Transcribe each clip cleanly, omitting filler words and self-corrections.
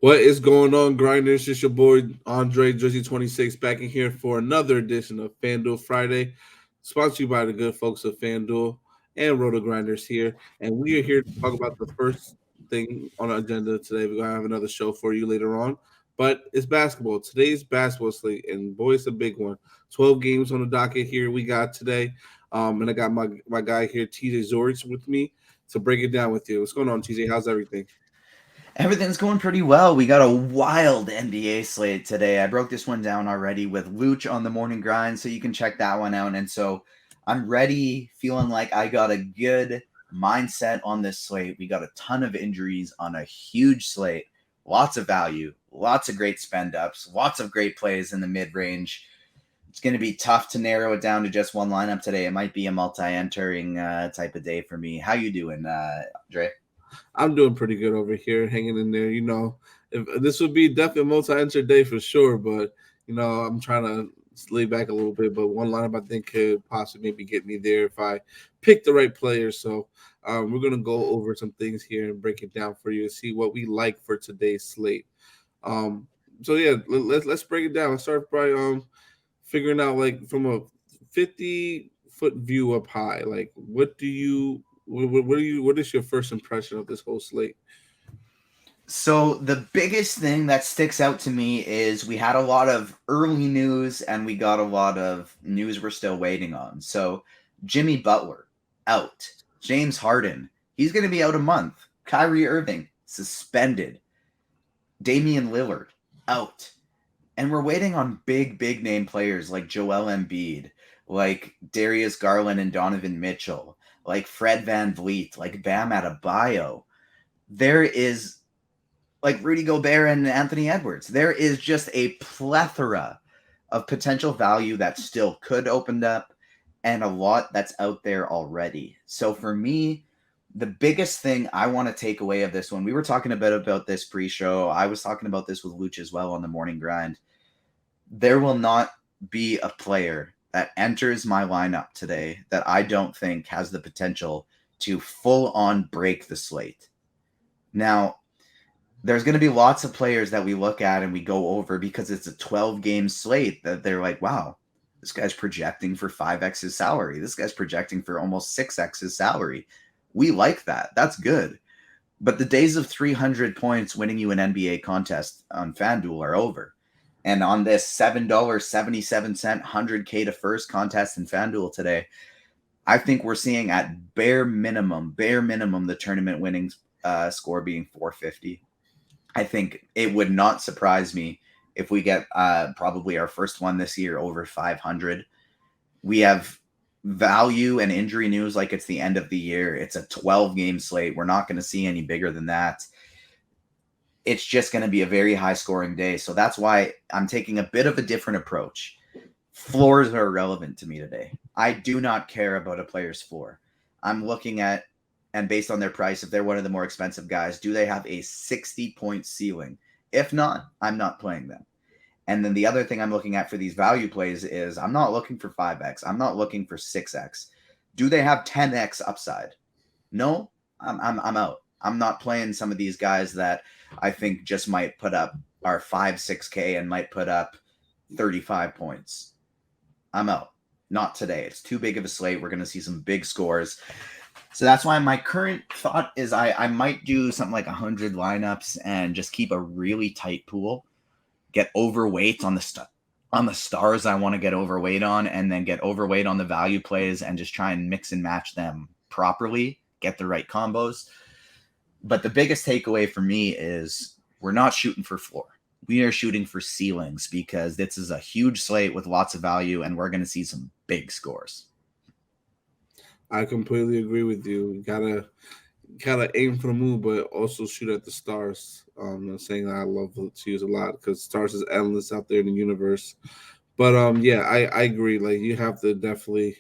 What is going on, Grinders? It's your boy Andre Jersey 26 back in here for another edition of FanDuel Friday, sponsored to you by the good folks of FanDuel and RotoGrinders here. And we are here to talk about the first thing on our agenda today. We're gonna have another show for you later on, but it's basketball. Today's basketball slate, and boy, it's a big one. 12 games on the docket here we got today, and I got my guy here, TJ Zwarych, with me to break it down with you. What's going on, TJ? How's everything? Everything's going pretty well. We got a wild NBA slate today. I broke this one down already with Luch on the morning grind, so you can check that one out. And so I'm ready, feeling like I got a good mindset on this slate. We got a ton of injuries on a huge slate, lots of value, lots of great spend ups, lots of great plays in the mid range. It's going to be tough to narrow it down to just one lineup today. It might be a multi-entering type of day for me. How you doing, Dre? I'm doing pretty good over here, hanging in there. If this would be definitely a multi-enter day for sure, but I'm trying to lay back a little bit. But one lineup I think could possibly maybe get me there if I pick the right player. So we're gonna go over some things here and break it down for you and see what we like for today's slate. Um, so yeah, let's break it down. Let's start by figuring out like from a 50-foot view up high, like what is your first impression of this whole slate? So the biggest thing that sticks out to me is we had a lot of early news and we got a lot of news we're still waiting on. So Jimmy Butler out. James Harden, he's going to be out a month. Kyrie Irving suspended. Damian Lillard out. And we're waiting on big name players like Joel Embiid, like Darius Garland and Donovan Mitchell, like Fred Van Vliet, like Bam Adebayo. There is like Rudy Gobert and Anthony Edwards. There is just a plethora of potential value that still could open up and a lot that's out there already. So for me, the biggest thing I want to take away of this one, we were talking a bit about this pre-show. I was talking about this with Luch as well on the morning grind. There will not be a player that enters my lineup today that I don't think has the potential to full on break the slate. Now, there's going to be lots of players that we look at and we go over because it's a 12 game slate that they're like, wow, this guy's projecting for 5x his salary. This guy's projecting for almost 6x his salary. We like that. That's good. But the days of 300 points winning you an NBA contest on FanDuel are over. And on this $7.77 100K to first contest in FanDuel today, I think we're seeing at bare minimum, the tournament winning score being 450. I think it would not surprise me if we get probably our first one this year over 500. We have value and injury news like it's the end of the year. It's a 12-game slate. We're not going to see any bigger than that. It's just going to be a very high-scoring day. So that's why I'm taking a bit of a different approach. Floors are irrelevant to me today. I do not care about a player's floor. I'm looking at, and based on their price, if they're one of the more expensive guys, do they have a 60-point ceiling? If not, I'm not playing them. And then the other thing I'm looking at for these value plays is I'm not looking for 5x. I'm not looking for 6x. Do they have 10x upside? No, I'm out. I'm not playing some of these guys that I think just might put up our 5-6K and might put up 35 points. I'm out. Not today. It's too big of a slate. We're going to see some big scores. So that's why my current thought is I might do something like 100 lineups and just keep a really tight pool, get overweight on the stars I want to get overweight on, and then get overweight on the value plays and just try and mix and match them properly, get the right combos. But the biggest takeaway for me is we're not shooting for floor. We are shooting for ceilings because this is a huge slate with lots of value and we're going to see some big scores. I completely agree with you. You gotta aim for the moon, but also shoot at the stars. I'm saying that I love to use a lot because stars is endless out there in the universe. But yeah, I agree. Like you have to definitely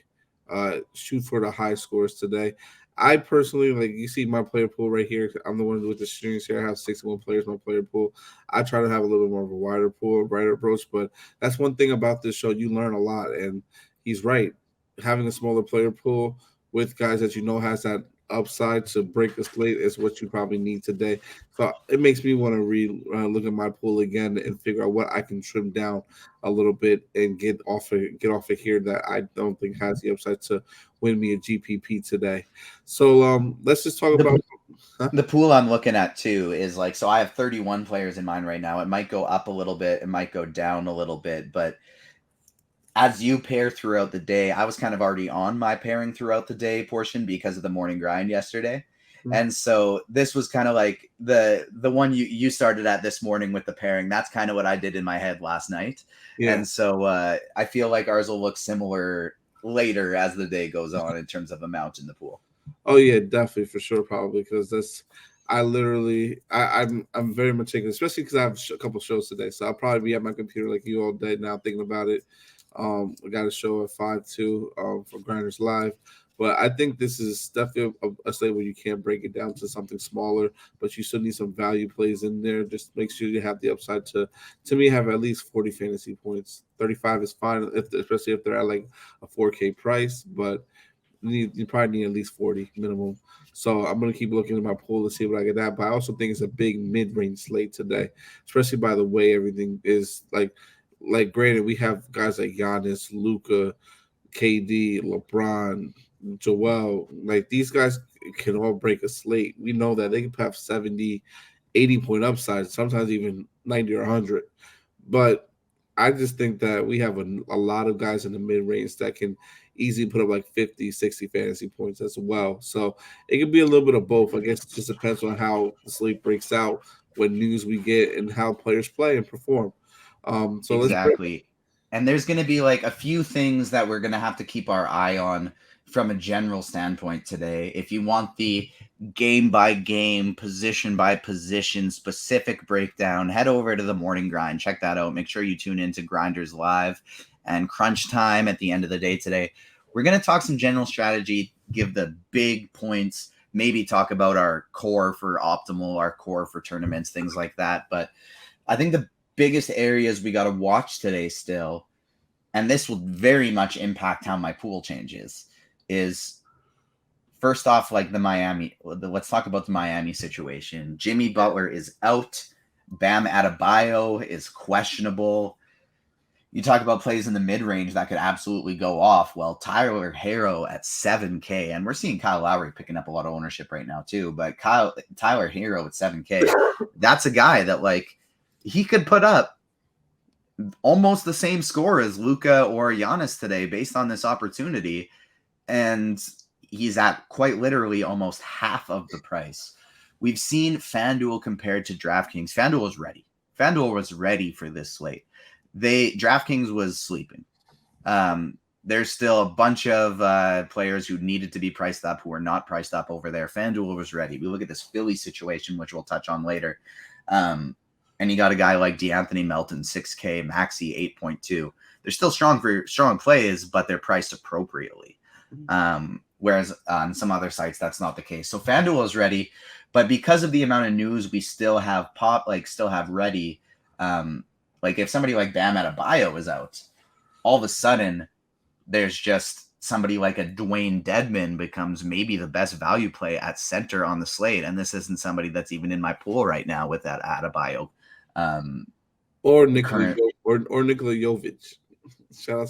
shoot for the high scores today. I personally like you see my player pool right here. I'm the one with the strings here. I have 61 players in my player pool. I try to have a little bit more of a wider pool, brighter approach, but that's one thing about this show. You learn a lot, and he's right. Having a smaller player pool with guys that you know has that upside to break a slate is what you probably need today. So it makes me want to look at my pool again and figure out what I can trim down a little bit and get off of here that I don't think has the upside to win me a GPP today. So let's just talk The about. Huh? the pool I'm looking at too is like, so I have 31 players in mind right now. It might go up a little bit, it might go down a little bit, but as you pair throughout the day, I was kind of already on my pairing throughout the day portion because of the morning grind yesterday. And so this was kind of like the one you started at this morning with the pairing. That's kind of what I did in my head last night. Yeah. And so I feel like ours will look similar later as the day goes on in terms of amount in the pool. Oh yeah, definitely for sure, probably because that's. I'm very meticulous, especially because I have a couple shows today, so I'll probably be at my computer like you all day now thinking about it. I got a show at 5 2 for Grinders Live, but I think this is definitely a slate where you can't break it down to something smaller, but you still need some value plays in there. Just make sure you have the upside to me have at least 40 fantasy points. 35 is fine, especially if they're at like a 4K price, but you probably need at least 40 minimum. So I'm gonna keep looking at my pool to see what I get at. But I also think it's a big mid-range slate today, especially by the way everything is like granted, we have guys like Giannis, Luca, KD, LeBron, Joel. Like these guys can all break a slate. We know that they can have 70, 80 point upside, sometimes even 90 or 100. But I just think that we have a lot of guys in the mid range that can easily put up like 50, 60 fantasy points as well. So it could be a little bit of both. I guess it just depends on how the slate breaks out, what news we get, and how players play and perform. So let's break. Exactly. And there's going to be like a few things that we're going to have to keep our eye on from a general standpoint today. If you want the game by game, position by position specific breakdown, head over to the morning grind. Check that out. Make sure you tune into Grinders Live and Crunch Time at the end of the day today. We're going to talk some general strategy, give the big points, maybe talk about our core for optimal, our core for tournaments, things like that. But I think the biggest areas we got to watch today still, and this will very much impact how my pool changes, is first off, like let's talk about the Miami situation. Jimmy Butler is out. Bam Adebayo is questionable. You talk about plays in the mid-range that could absolutely go off. Well, Tyler Hero at 7K, and we're seeing Kyle Lowry picking up a lot of ownership right now too, but Tyler Hero at 7K, that's a guy that like he could put up almost the same score as Luka or Giannis today based on this opportunity, and he's at quite literally almost half of the price. We've seen FanDuel compared to DraftKings. FanDuel was ready. FanDuel was ready for this slate. DraftKings was sleeping. There's still a bunch of players who needed to be priced up who are not priced up over there. FanDuel was ready. We look at this Philly situation, which we'll touch on later. And you got a guy like DeAnthony Melton, 6K, Maxey, 8.2. They're still strong plays, but they're priced appropriately. Whereas on some other sites, that's not the case. So FanDuel is ready, but because of the amount of news we still have ready, like if somebody like Bam Adebayo is out, all of a sudden there's just somebody like a Dwayne Dedman becomes maybe the best value play at center on the slate. And this isn't somebody that's even in my pool right now with that Adebayo. Or Nikola Jovic.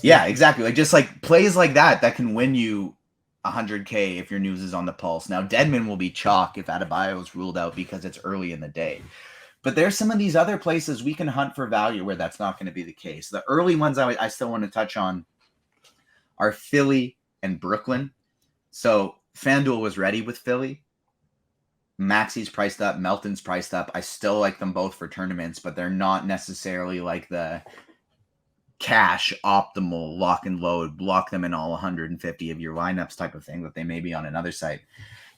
Yeah, exactly. Like just like plays like that can win you 100K if your news is on the pulse. Now Dedman will be chalk if Adebayo is ruled out because it's early in the day. But there's some of these other places we can hunt for value where that's not going to be the case. The early ones I still want to touch on are Philly and Brooklyn. So FanDuel was ready with Philly. Maxey's priced up. Melton's priced up. I still like them both for tournaments, but they're not necessarily like the cash optimal lock and load, block them in all 150 of your lineups type of thing that they may be on another site.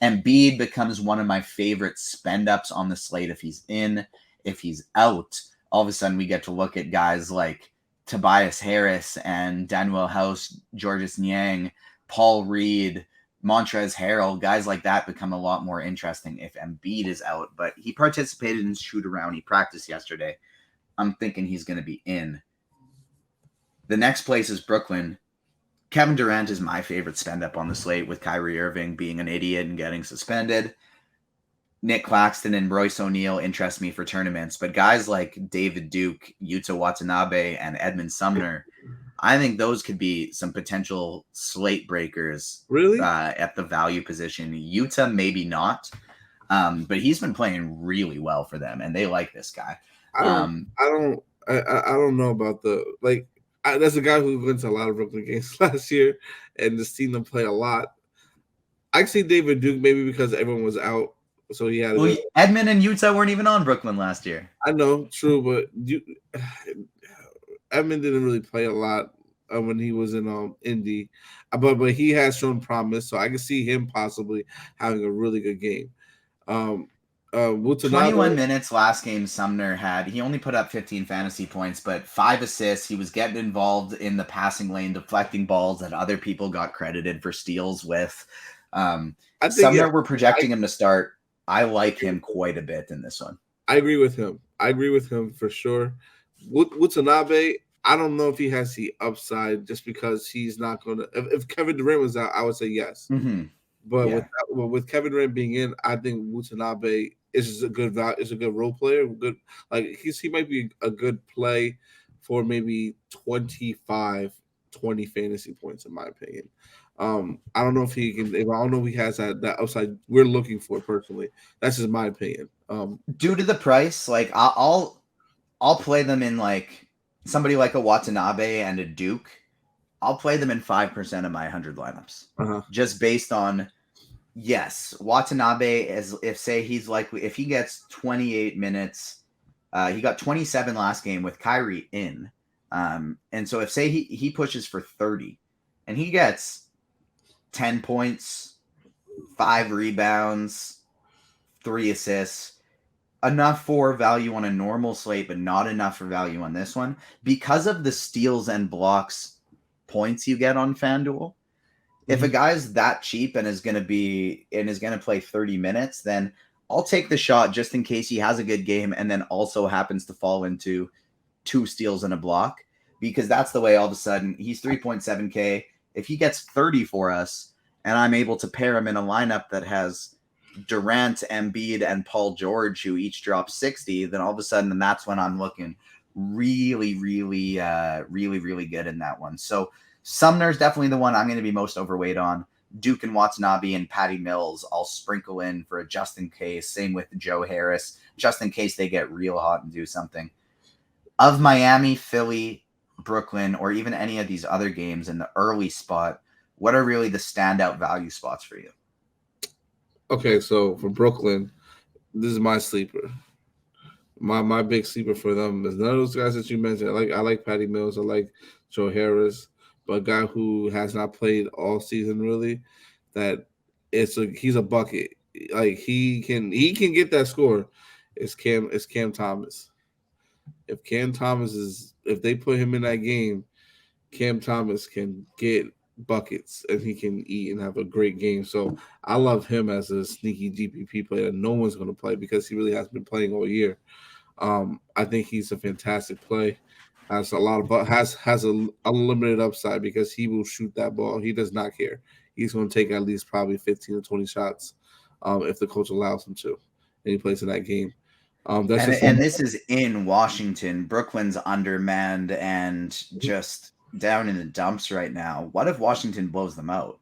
Embiid becomes one of my favorite spend ups on the slate if he's in. If he's out, all of a sudden we get to look at guys like Tobias Harris and Daniel House, Georges Niang, Paul Reed, Montrezl Harrell. Guys like that become a lot more interesting if Embiid is out. But he participated in shoot around. He practiced yesterday. I'm thinking he's going to be in. The next place is Brooklyn. Kevin Durant is my favorite spend up on the slate, with Kyrie Irving being an idiot and getting suspended. Nick Claxton and Royce O'Neal interest me for tournaments, but guys like David Duke, Yuta Watanabe, and Edmund Sumner, I think those could be some potential slate breakers Really? at the value position. Yuta, maybe not, but he's been playing really well for them, and they like this guy. I don't know about the like. That's a guy who went to a lot of Brooklyn games last year, and just seen them play a lot. I see David Duke maybe because everyone was out, so he had. Well, Edmund and Yuta weren't even on Brooklyn last year. I know, true, but Edmund didn't really play a lot when he was in Indy, but he has shown promise, so I can see him possibly having a really good game. 21 minutes last game Sumner had. He only put up 15 fantasy points, but 5 assists. He was getting involved in the passing lane, deflecting balls that other people got credited for steals with. Sumner, we're projecting him to start. I like him quite a bit in this one. I agree with him for sure. Watanabe, I don't know if he has the upside just because he's not going to. If Kevin Durant was out, I would say yes. Mm-hmm. But with Kevin Durant being in, I think Watanabe is a good role player. Good, like he might be a good play for maybe 25, 20 fantasy points in my opinion. I don't know if he can. I don't know if he has that upside we're looking for personally. That's just my opinion. Due to the price, like I'll play them in like somebody like a Watanabe and a Duke. I'll play them in 5% of my 100 lineups, just based on. Yes, Watanabe is if he gets 28 minutes, he got 27 last game with Kyrie in, and so if say he pushes for 30, and he gets 10 points, 5 rebounds, 3 assists, enough for value on a normal slate, but not enough for value on this one because of the steals and blocks points you get on FanDuel. If a guy's that cheap and is going to play 30 minutes, then I'll take the shot just in case he has a good game and then also happens to fall into 2 steals and a block, because that's the way all of a sudden he's 3.7K. If he gets 30 for us and I'm able to pair him in a lineup that has Durant, Embiid, and Paul George, who each drop 60, then all of a sudden, and that's when I'm looking really, really, really, really good in that one. So Sumner's definitely the one I'm going to be most overweight on. Duke and Watanabe and Patty Mills I'll sprinkle in for a just in case. Same with Joe Harris, just in case they get real hot and do something. Of Miami, Philly, Brooklyn, or even any of these other games in the early spot, what are really the standout value spots for you? Okay, so for Brooklyn, this is my sleeper. My big sleeper for them is none of those guys that you mentioned. I like Patty Mills. I like Joe Harris. But a guy who has not played all season really, he's a bucket. Like he can get that score. It's Cam Thomas. If they put him in that game, Cam Thomas can get buckets and he can eat and have a great game. So I love him as a sneaky GPP player that no one's going to play because he really hasn't been playing all year. I think he's a fantastic play. Has a unlimited upside because he will shoot that ball. He does not care. He's going to take at least probably 15 or 20 shots if the coach allows him to, and he plays in that game. This is in Washington. Brooklyn's undermanned and just down in the dumps right now. What if Washington blows them out?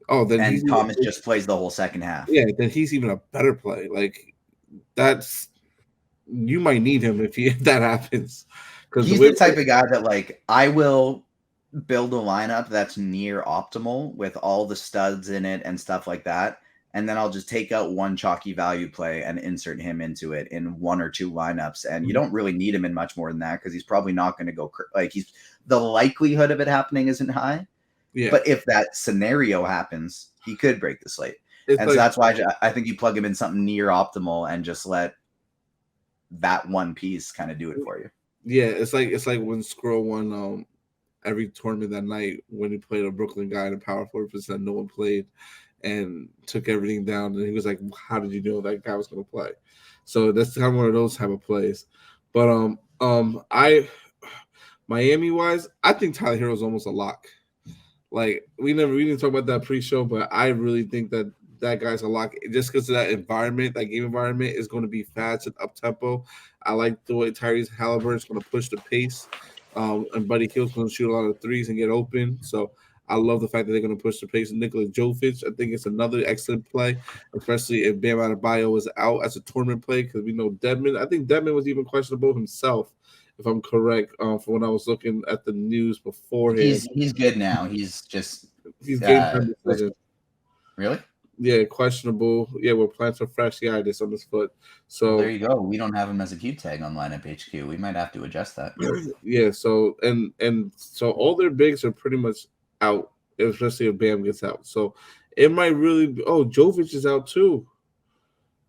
Oh, then Thomas just plays the whole second half. Yeah, then he's even a better play. Like you might need him if that happens. Because he's the type of guy that like I will build a lineup that's near optimal with all the studs in it and stuff like that. And then I'll just take out one chalky value play and insert him into it in 1 or 2 lineups. And you don't really need him in much more than that because he's probably not going to go the likelihood of it happening isn't high. Yeah. But if that scenario happens, he could break the slate. So that's why I think you plug him in something near optimal and just let that one piece kind of do it for you. Yeah, it's like when Scroll won every tournament that night when he played a Brooklyn guy in a power forward position that no one played and took everything down. And he was like, how did you know that guy was going to play? So that's kind of one of those type of plays. But Miami-wise, I think Tyler Hero's almost a lock. Like we didn't talk about that pre-show, but I really think that that guy's a lock just because of that environment, that game environment is going to be fast and up tempo. I like the way Tyrese Halliburton's going to push the pace, and Buddy Hield's going to shoot a lot of threes and get open. So I love the fact that they're going to push the pace. And Nikola Jovic, I think it's another excellent play, especially if Bam Adebayo is out as a tournament play because we know Dedmon. I think Dedmon was even questionable himself, if I'm correct, from when I was looking at the news beforehand. He's good now. He's just He's game time like, decision. really? Yeah, questionable. Yeah, with plantar fasciitis on his foot. So well, there you go. We don't have him as a Q tag on lineup HQ. We might have to adjust that. yeah. So so all their bigs are pretty much out, especially if Bam gets out. So it might really be. Oh, Jovic is out too.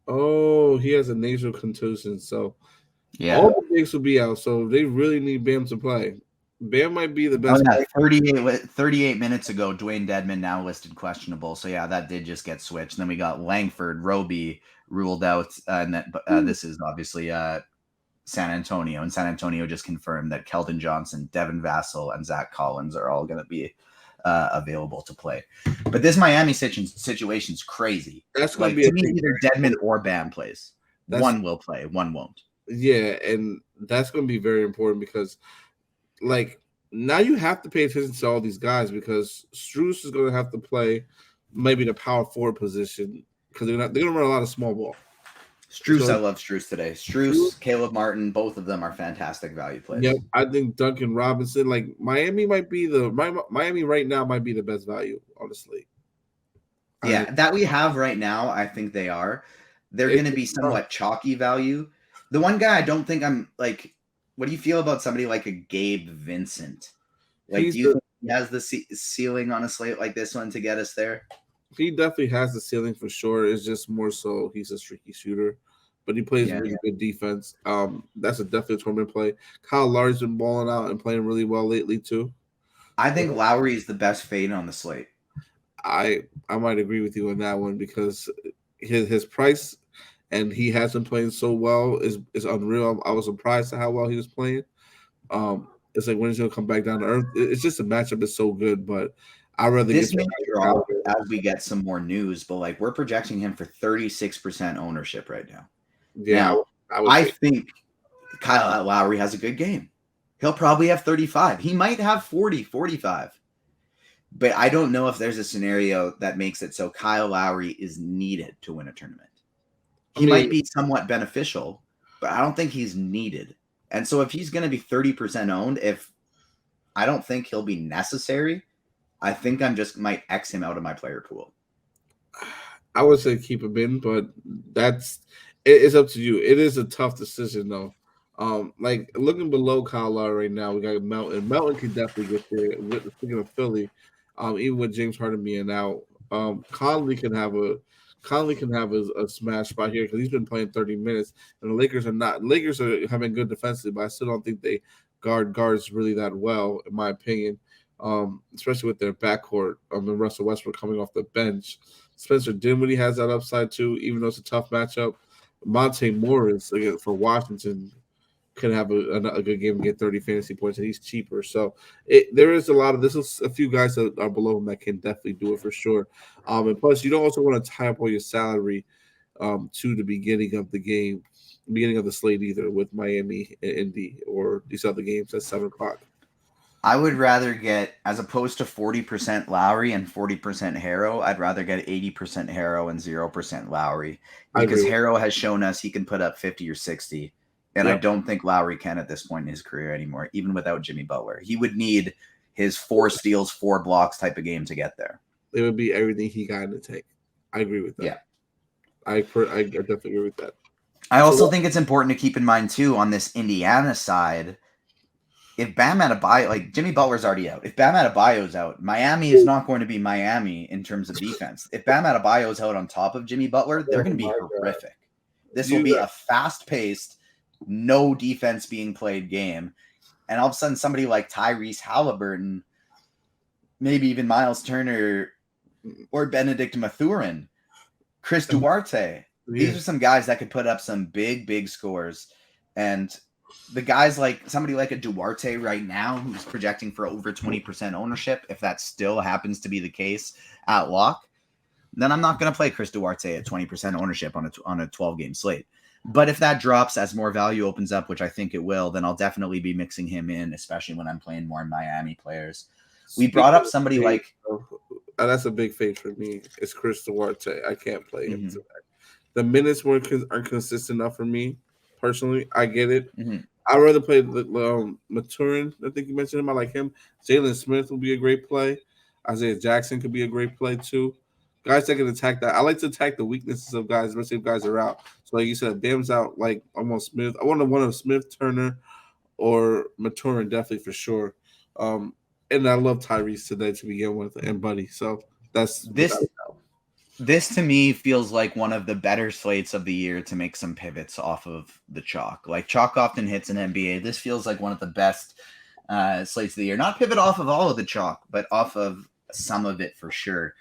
Oh, he has a nasal contusion. So Yeah. all the bigs will be out. So they really need Bam to play. Bam might be the best. Oh, yeah. 38 minutes ago, Dwayne Dedmon now listed questionable. So, yeah, that did just get switched. And then we got Langford, Roby ruled out. This is obviously San Antonio. And San Antonio just confirmed that Keldon Johnson, Devin Vassell, and Zach Collins are all going to be available to play. But this Miami situation is crazy. That's going to be either Dedmon or Bam plays. One will play, one won't. Yeah, and that's going to be very important because – like now you have to pay attention to all these guys because Strus is going to have to play maybe the power forward position because they're going to run a lot of small ball. Strus, so, I love Strus today. Strus, Caleb Martin, both of them are fantastic value plays. Yeah, I think Duncan Robinson, like Miami right now might be the best value, honestly. Yeah, that we have right now, I think they are. They're going to be somewhat chalky value. The one guy I don't think I'm like. What do you feel about somebody like a Gabe Vincent? Like, do you think he has the ceiling on a slate like this one to get us there? He definitely has the ceiling for sure. It's just more so he's a streaky shooter, but he plays really good defense. That's a definite tournament play. Kyle Lowry's been balling out and playing really well lately too. I think Lowry is the best fade on the slate. I might agree with you on that one because his price. And he hasn't played so well is unreal. I was surprised at how well he was playing. It's like when he's gonna come back down to earth. It's just a matchup is so good, but I'd rather this may drop as we get some more news. But like we're projecting him for 36% ownership right now. Yeah, now, I think Kyle Lowry has a good game. He'll probably have 35. He might have 40, 45. But I don't know if there's a scenario that makes it so Kyle Lowry is needed to win a tournament. He might be somewhat beneficial, but I don't think he's needed. And so if he's going to be 30% owned, I don't think he'll be necessary, I think I'm just might X him out of my player pool. I would say keep him in, but it's up to you. It is a tough decision though. Like looking below Kyle Lowry right now, we got Melton. Melton can definitely get there. Speaking of Philly, even with James Harden being out, Conley can have a smash spot here because he's been playing 30 minutes, and the Lakers are having good defensively, but I still don't think they guards really that well, in my opinion. Especially with their backcourt. And Russell Westbrook coming off the bench. Spencer Dinwiddie has that upside too, even though it's a tough matchup. Monte Morris again for Washington can have a good game and get 30 fantasy points, and he's cheaper. So there is a few guys that are below him that can definitely do it for sure. And plus, you don't also want to tie up all your salary to the beginning of the game, beginning of the slate either with Miami and Indy or these other games at 7:00. I would rather get, as opposed to 40% Lowry and 40% Harrow, I'd rather get 80% Harrow and 0% Lowry because Harrow has shown us he can put up 50 or 60. And I don't think Lowry can at this point in his career anymore, even without Jimmy Butler. He would need his 4 steals, 4 blocks type of game to get there. It would be everything he got in the tank. I agree with that. Yeah. I definitely agree with that. I also think it's important to keep in mind, too, on this Indiana side, if Bam Adebayo, like Jimmy Butler's already out. If Bam Adebayo's out, Miami is not going to be Miami in terms of defense. If Bam Adebayo's out on top of Jimmy Butler, they're going to be horrific. This will be a fast-paced, no defense being played game. And all of a sudden, somebody like Tyrese Halliburton, maybe even Miles Turner or Benedict Mathurin, Chris Duarte. These are some guys that could put up some big, big scores. And the guys like somebody like a Duarte right now who's projecting for over 20% ownership, if that still happens to be the case at lock, then I'm not going to play Chris Duarte at 20% ownership on a 12-game slate. But if that drops as more value opens up, which I think it will, then I'll definitely be mixing him in, especially when I'm playing more Miami players. We brought up somebody like... That's a big fade for me. It's Chris Duarte. I can't play him today. The minutes aren't consistent enough for me, personally. I get it. I'd rather play Maturin. I think you mentioned him. I like him. Jalen Smith will be a great play. Isaiah Jackson could be a great play, too. Guys that can attack that. I like to attack the weaknesses of guys, especially if guys are out. So, like you said, Bam's out. Like, almost Smith. I want one of Smith, Turner, or Maturin, definitely for sure. And I love Tyrese today to begin with, and Buddy. So that's this to me feels like one of the better slates of the year to make some pivots off of the chalk. Like chalk often hits in NBA. This feels like one of the best slates of the year. Not pivot off of all of the chalk, but off of some of it for sure.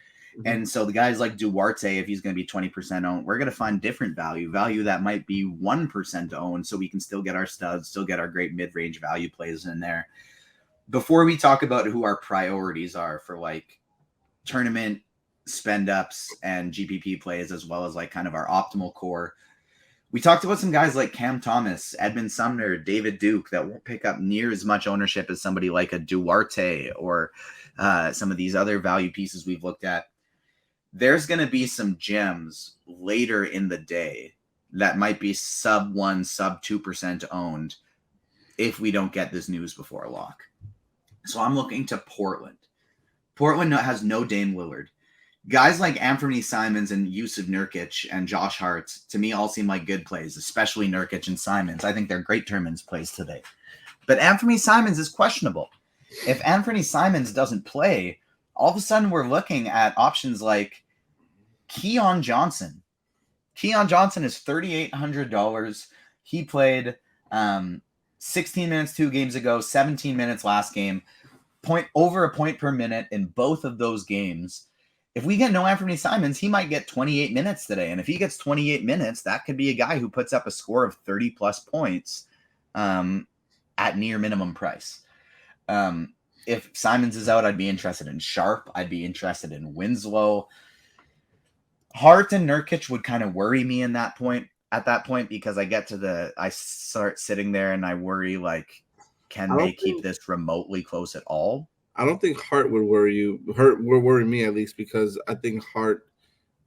And so the guys like Duarte, if he's going to be 20% owned, we're going to find different value that might be 1% owned, so we can still get our studs, still get our great mid-range value plays in there. Before we talk about who our priorities are for like tournament spend ups and GPP plays, as well as like kind of our optimal core, we talked about some guys like Cam Thomas, Edmund Sumner, David Duke that won't pick up near as much ownership as somebody like a Duarte or some of these other value pieces we've looked at. There's going to be some gems later in the day that might be sub 1, sub 2% owned if we don't get this news before lock. So I'm looking to Portland. Portland has no Dame Lillard. Guys like Anthony Simons and Yusuf Nurkic and Josh Hart, to me, all seem like good plays, especially Nurkic and Simons. I think they're great tournament plays today. But Anthony Simons is questionable. If Anthony Simons doesn't play, all of a sudden we're looking at options like Keon Johnson. Keon Johnson is $3,800. He played 16 minutes 2 games ago, 17 minutes last game, over a point per minute in both of those games. If we get no Anthony Simons, he might get 28 minutes today. And if he gets 28 minutes, that could be a guy who puts up a score of 30 plus points at near minimum price. If Simons is out, I'd be interested in Sharp. I'd be interested in Winslow. Hart and Nurkic would kind of worry me at that point, because I start sitting there and I worry, like, can they keep this remotely close at all? I don't think Hart would worry you. Hart would worry me, at least, because I think Hart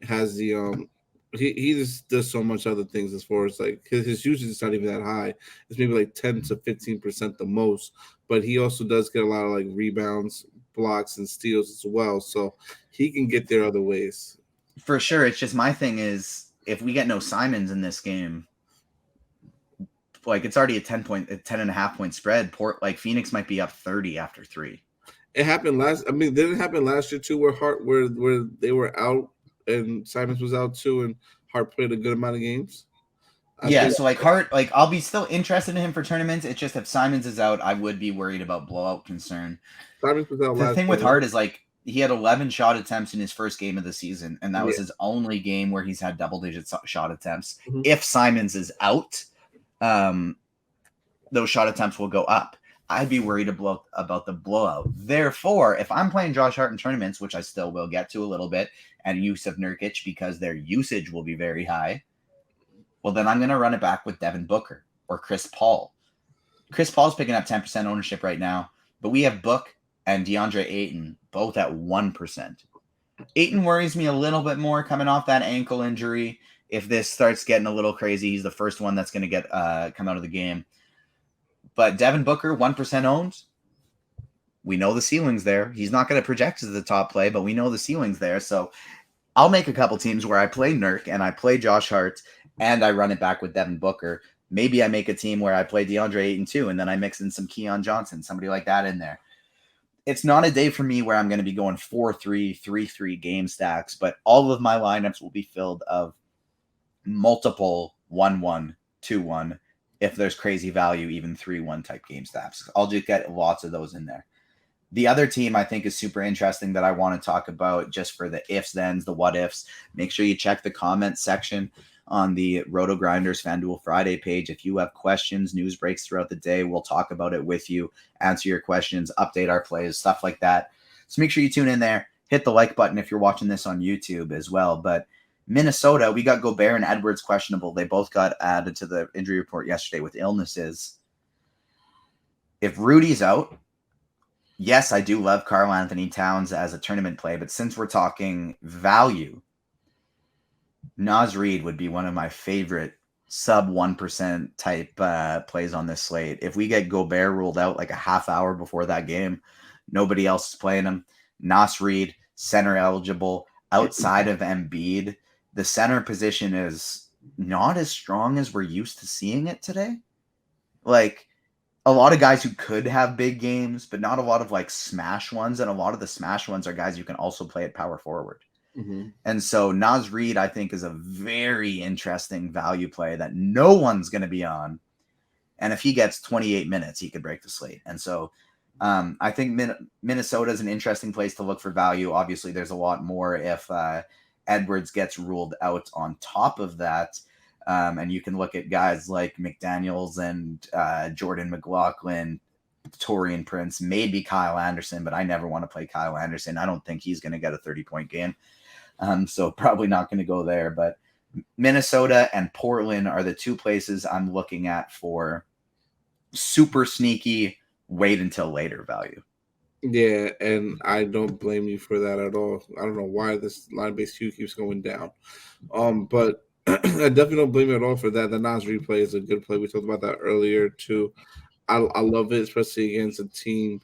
has the he just does so much other things as far as like his usage is not even that high. It's maybe like 10 to 15% the most, but he also does get a lot of like rebounds, blocks, and steals as well. So he can get there other ways. For sure. It's just my thing is, if we get no Simons in this game, like it's already a 10.5 point spread. Phoenix might be up 30 after 3. It happened didn't it happen last year too, where they were out and Simons was out too, and Hart played a good amount of games? So like Hart, like I'll be still interested in him for tournaments. It's just if Simons is out, I would be worried about blowout concern. Simons was out. The thing with Hart is like he had 11 shot attempts in his first game of the season, and that was his only game where he's had double-digit shot attempts. If Simons is out, those shot attempts will go up. I'd be worried about the blowout. Therefore, if I'm playing Josh Hart in tournaments, which I still will get to a little bit, and Yusuf Nurkic, because their usage will be very high, well, then I'm going to run it back with Devin Booker or Chris Paul. Chris Paul's picking up 10% ownership right now, but we have Book and DeAndre Ayton both at 1%. Ayton worries me a little bit more coming off that ankle injury. If this starts getting a little crazy, he's the first one that's going to get come out of the game. But Devin Booker, 1% owned. We know the ceiling's there. He's not going to project as the top play, but we know the ceiling's there. So I'll make a couple teams where I play Nurk and I play Josh Hart and I run it back with Devin Booker. Maybe I make a team where I play DeAndre Ayton too, and then I mix in some Keon Johnson, somebody like that in there. It's not a day for me where I'm going to be going 4-3, 3-3 game stacks, but all of my lineups will be filled of multiple 1-1, 2-1, if there's crazy value, even 3-1 type game stacks. I'll just get lots of those in there. The other team I think is super interesting that I want to talk about just for the ifs, thens, the what ifs. Make sure you check the comments section on the RotoGrinders FanDuel Friday page. If you have questions, news breaks throughout the day, we'll talk about it with you, answer your questions, update our plays, stuff like that. So make sure you tune in there. Hit the like button if you're watching this on YouTube as well. But Minnesota, we got Gobert and Edwards questionable. They both got added to the injury report yesterday with illnesses. If Rudy's out, yes, I do love Karl Anthony Towns as a tournament play, but since we're talking value, Naz Reid would be one of my favorite sub 1% type plays on this slate. If we get Gobert ruled out like a half hour before that game, nobody else is playing him. Naz Reid, center eligible, outside of Embiid. The center position is not as strong as we're used to seeing it today. Like, a lot of guys who could have big games, but not a lot of like smash ones. And a lot of the smash ones are guys you can also play at power forward. Mm-hmm. And so Naz Reid, I think, is a very interesting value play that no one's going to be on. And if he gets 28 minutes, he could break the slate. And so I think Minnesota is an interesting place to look for value. Obviously, there's a lot more if Edwards gets ruled out on top of that. And you can look at guys like McDaniels and Jordan McLaughlin, Taurean Prince, maybe Kyle Anderson, but I never want to play Kyle Anderson. I don't think he's going to get a 30-point game. So probably not going to go there. But Minnesota and Portland are the two places I'm looking at for super sneaky, wait until later value. Yeah, and I don't blame you for that at all. I don't know why this line-based Q keeps going down. But I definitely don't blame you at all for that. The Naz Reid play is a good play. We talked about that earlier too. I love it, especially against a team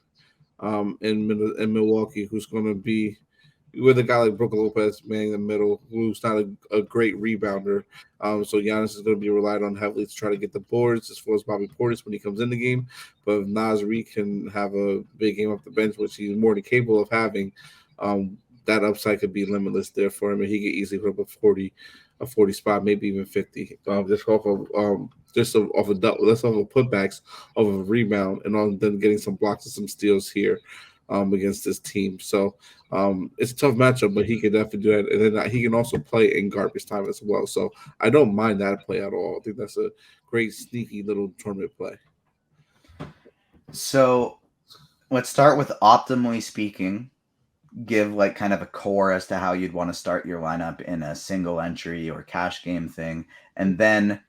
in Milwaukee who's going to be with a guy like Brook Lopez manning the middle, who's not a great rebounder. So Giannis is going to be relied on heavily to try to get the boards as far as Bobby Portis when he comes in the game. But if Naz Reid can have a big game off the bench, which he's more than capable of having, that upside could be limitless there for him, and he could easily put up a 40 spot, maybe even 50, just off of putbacks, off of a rebound, and then getting some blocks and some steals here against this team. So it's a tough matchup, but he can definitely do that, and then he can also play in garbage time as well. So I don't mind that play at all. I think that's a great sneaky little tournament play. So let's start with optimally speaking. Give like kind of a core as to how you'd want to start your lineup in a single entry or cash game thing. And then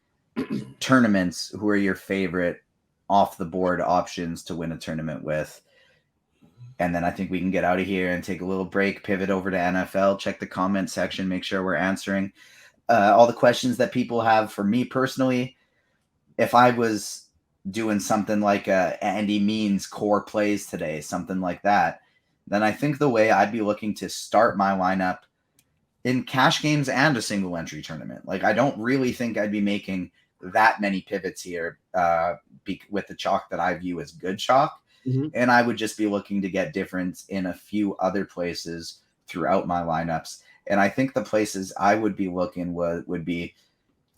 tournaments, who are your favorite off the board options to win a tournament with. And then I think we can get out of here and take a little break, pivot over to NFL, check the comment section, make sure we're answering all the questions that people have. For me personally, if I was doing something like Andy Means core plays today, something like that, then I think the way I'd be looking to start my lineup in cash games and a single entry tournament. Like, I don't really think I'd be making that many pivots here with the chalk that I view as good chalk. Mm-hmm. And I would just be looking to get difference in a few other places throughout my lineups. And I think the places I would be looking would be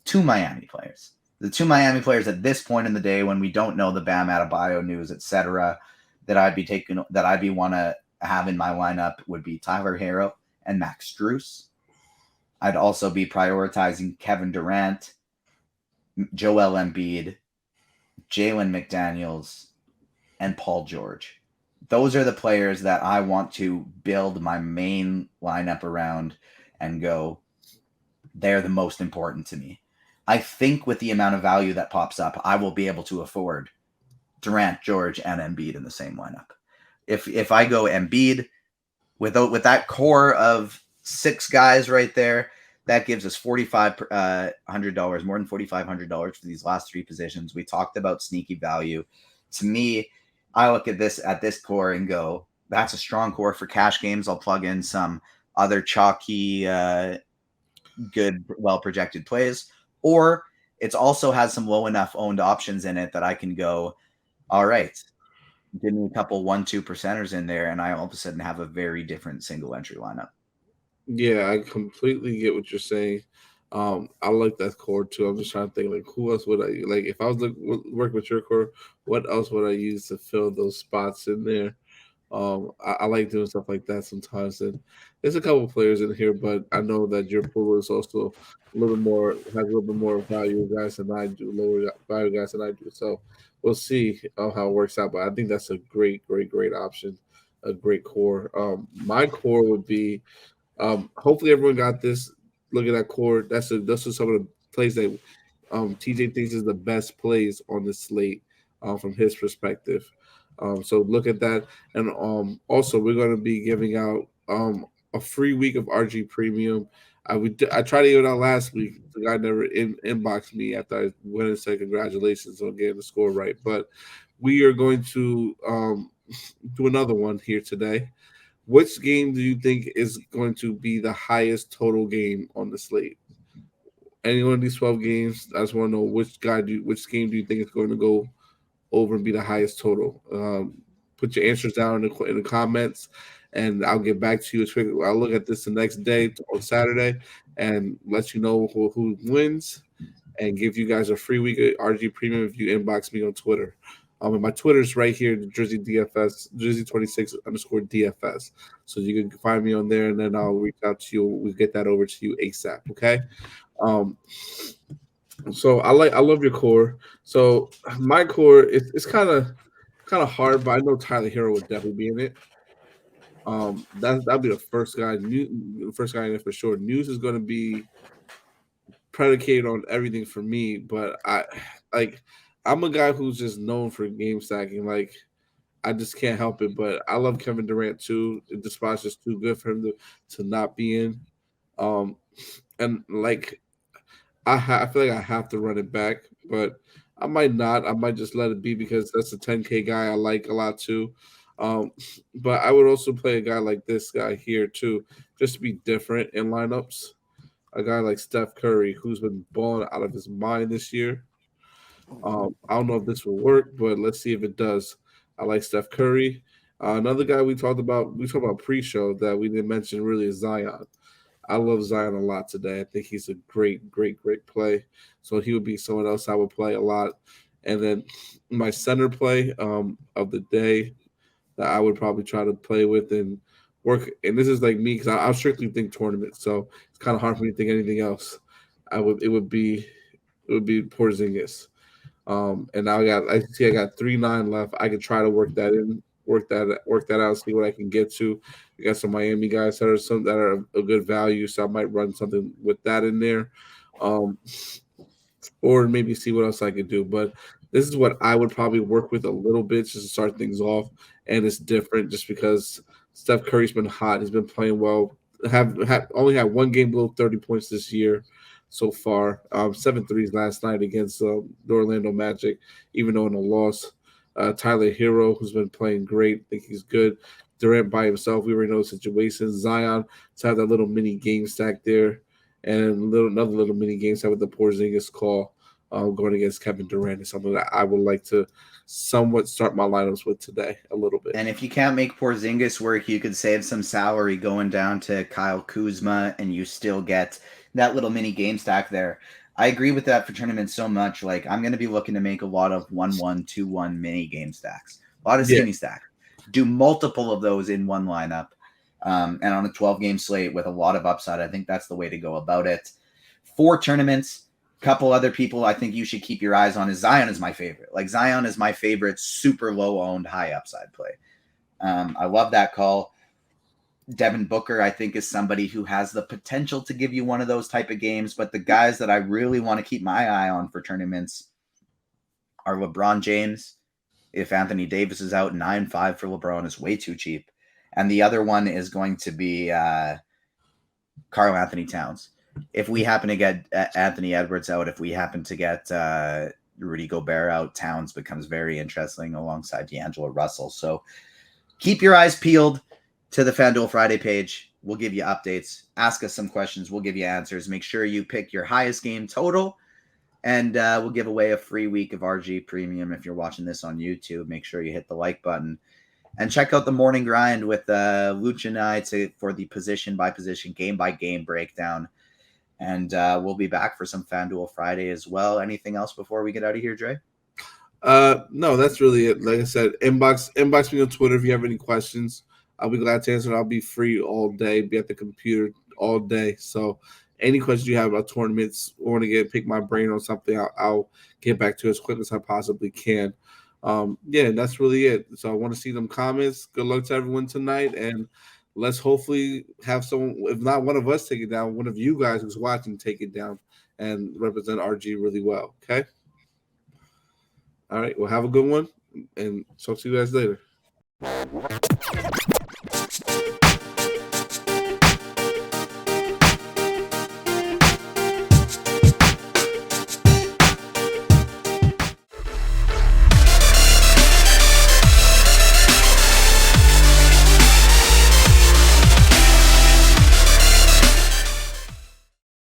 two Miami players. The two Miami players at this point in the day, when we don't know the Bam Adebayo news, etc., that I'd want to have in my lineup would be Tyler Herro and Max Strus. I'd also be prioritizing Kevin Durant, Joel Embiid, Jalen McDaniels, and Paul George. Those are the players that I want to build my main lineup around and go, they're the most important to me. I think with the amount of value that pops up, I will be able to afford Durant, George, and Embiid in the same lineup. If I go Embiid with that core of 6 guys right there, that gives us $4,500, more than $4,500 for these last 3 positions. We talked about sneaky value. To me, I look at this core and go, that's a strong core for cash games. I'll plug in some other chalky, good, well-projected plays. Or it also has some low enough owned options in it that I can go, all right, give me a couple 1-2%ers in there, and I all of a sudden have a very different single entry lineup. Yeah, I completely get what you're saying. I like that core too. I'm just trying to think, like, who else would I like if I was working with your core? What else would I use to fill those spots in there? I like doing stuff like that sometimes. And there's a couple players in here, but I know that your pool is also a little bit more has a little bit more value guys than I do, lower value guys than I do. So we'll see how it works out. But I think that's a great option, a great core. My core would be hopefully everyone got this. Look at that core. That's some of the plays that TJ thinks is the best plays on the slate from his perspective. So look at that, and also we're going to be giving out a free week of RG Premium. I tried to give it out last week. The guy never inboxed me after I went and said congratulations on getting the score right. But we are going to do another one here today. Which game do you think is going to be the highest total game on the slate? Any one of these 12 games, I just want to know which game do you think is going to go over and be the highest total? Put your answers down in the comments, and I'll get back to you as quick. I'll look at this the next day on Saturday and let you know who wins and give you guys a free week of RG Premium if you inbox me on Twitter. And my Twitter's right here, Jersey DFS, Jersey 26 underscore DFS. So you can find me on there, and then I'll reach out to you. We'll get that over to you ASAP. Okay. Um, so I love your core. So my core it's kind of hard, but I know Tyler Hero would definitely be in it. That'll be the first guy. The first guy in it for sure. News is going to be predicated on everything for me, but like I'm a guy who's just known for game stacking. Like I just can't help it. But I love Kevin Durant too. The spot's just too good for him to not be in. Um, and like I feel like I have to run it back, but I might not. I might just let it be because that's a 10K guy I like a lot too. Um, but I would also play a guy like this guy here too, just to be different in lineups. A guy like Steph Curry, who's been balling out of his mind this year. I don't know if this will work, but let's see if it does. I like Steph Curry. Another guy we talked about pre-show that we didn't mention really is Zion. I love Zion a lot today. I think he's a great play. So he would be someone else I would play a lot. And then my center play of the day that I would probably try to play with and work. And this is like me because I strictly think tournament, so it's kind of hard for me to think anything else. It would be Porzingis. And now I got 3-9 left. I could try to work that out, see what I can get to. We got some Miami guys that are a good value, so I might run something with that in there. Um, or maybe see what else I could do. But this is what I would probably work with a little bit just to start things off. And it's different just because Steph Curry's been hot. He's been playing well. Have only had one game below 30 points this year so far. 7 threes last night against the Orlando Magic, even though in a loss. Tyler Hero, who's been playing great, I think he's good. Durant by himself, we already know the situation. Zion to have that little mini game stack there, and another little mini game stack with the Porzingis call going against Kevin Durant is something that I would like to somewhat start my lineups with today a little bit. And if you can't make Porzingis work, you could save some salary going down to Kyle Kuzma, and you still get that little mini game stack there. I agree with that for tournaments so much. Like I'm going to be looking to make a lot of 1-1, 2-1 mini game stacks, a lot of skinny stack. Do multiple of those in one lineup, and on a 12-game slate with a lot of upside. I think that's the way to go about it. For tournaments, couple other people I think you should keep your eyes on is Zion is my favorite. Like Zion is my favorite super low owned high upside play. I love that call. Devin Booker, I think, is somebody who has the potential to give you one of those type of games. But the guys that I really want to keep my eye on for tournaments are LeBron James. If Anthony Davis is out, 9-5 for LeBron is way too cheap. And the other one is going to be Karl Anthony Towns. If we happen to get Anthony Edwards out, if we happen to get Rudy Gobert out, Towns becomes very interesting alongside D'Angelo Russell. So keep your eyes peeled to the FanDuel Friday page. We'll give you updates. Ask us some questions. We'll give you answers. Make sure you pick your highest game total, and we'll give away a free week of RG Premium. If you're watching this on YouTube, make sure you hit the like button. And check out the morning grind with Lucha and I for the position-by-position, game-by-game breakdown. And we'll be back for some FanDuel Friday as well. Anything else before we get out of here, Dre? No, that's really it. Like I said, inbox me on Twitter if you have any questions. I'll be glad to answer. I'll be free all day, be at the computer all day. So any questions you have about tournaments or want to pick my brain on something, I'll get back to you as quick as I possibly can. Yeah, that's really it. So I want to see them comments. Good luck to everyone tonight, and let's hopefully have someone, if not one of us, take it down. One of you guys who's watching take it down and represent RG really well. Okay. All right. Well, have a good one, and talk to you guys later.